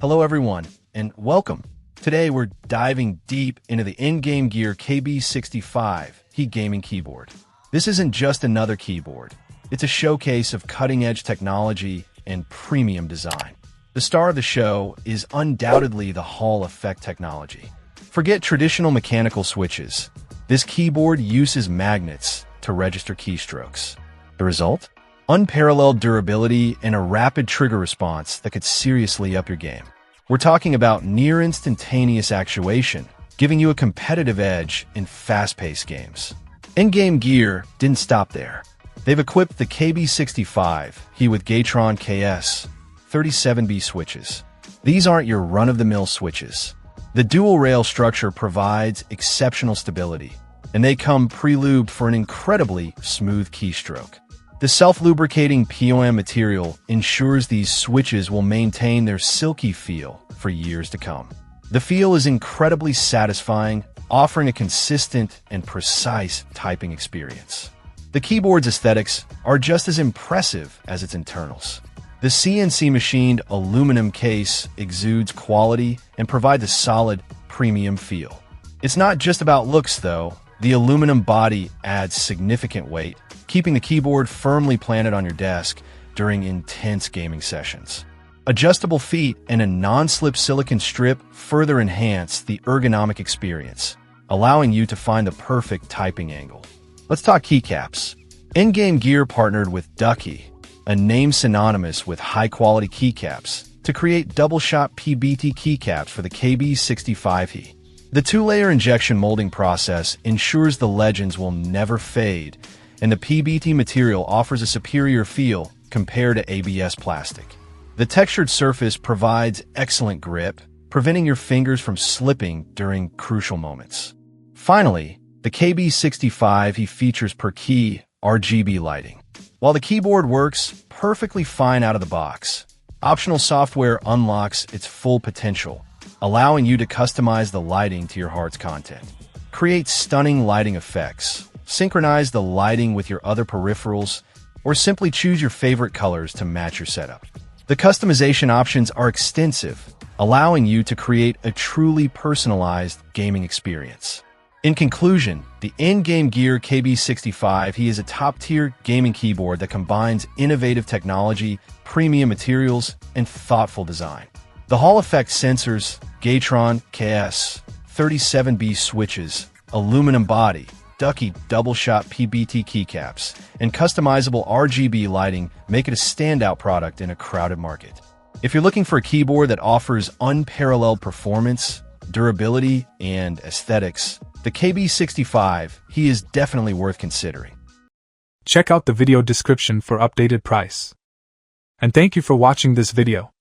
Hello everyone, and welcome. Today we're diving deep into the Endgame Gear KB65HE gaming keyboard. This isn't just another keyboard. It's a showcase of cutting-edge technology and premium design. The star of the show is undoubtedly the Hall effect technology. Forget traditional mechanical switches. This keyboard uses magnets to register keystrokes. The result? Unparalleled durability and a rapid trigger response that could seriously up your game. We're talking about near instantaneous actuation, giving you a competitive edge in fast-paced games. Endgame Gear didn't stop there. They've equipped the KB65HE with Gatron KS37B switches. These aren't your run-of-the-mill switches. The dual-rail structure provides exceptional stability, and they come pre-lubed for an incredibly smooth keystroke. The self-lubricating POM material ensures these switches will maintain their silky feel for years to come. The feel is incredibly satisfying, offering a consistent and precise typing experience. The keyboard's aesthetics are just as impressive as its internals. The CNC-machined aluminum case exudes quality and provides a solid, premium feel. It's not just about looks, though. The aluminum body adds significant weight, keeping the keyboard firmly planted on your desk during intense gaming sessions. Adjustable feet and a non-slip silicone strip further enhance the ergonomic experience, allowing you to find the perfect typing angle. Let's talk keycaps. Endgame Gear partnered with Ducky, a name synonymous with high-quality keycaps, to create double-shot PBT keycaps for the KB65HE. The two-layer injection molding process ensures the legends will never fade, and the PBT material offers a superior feel compared to ABS plastic. The textured surface provides excellent grip, preventing your fingers from slipping during crucial moments. Finally, the KB65HE features per-key RGB lighting. While the keyboard works perfectly fine out of the box, optional software unlocks its full potential, allowing you to customize the lighting to your heart's content. Create stunning lighting effects, synchronize the lighting with your other peripherals, or simply choose your favorite colors to match your setup. The customization options are extensive, allowing you to create a truly personalized gaming experience. In conclusion, the Endgame Gear KB65HE is a top-tier gaming keyboard that combines innovative technology, premium materials, and thoughtful design. The Hall effect sensors, Gatron KS37B switches, aluminum body, Ducky double-shot PBT keycaps, and customizable RGB lighting make it a standout product in a crowded market. If you're looking for a keyboard that offers unparalleled performance, durability, and aesthetics, the KB65HE is definitely worth considering. Check out the video description for updated price. And thank you for watching this video.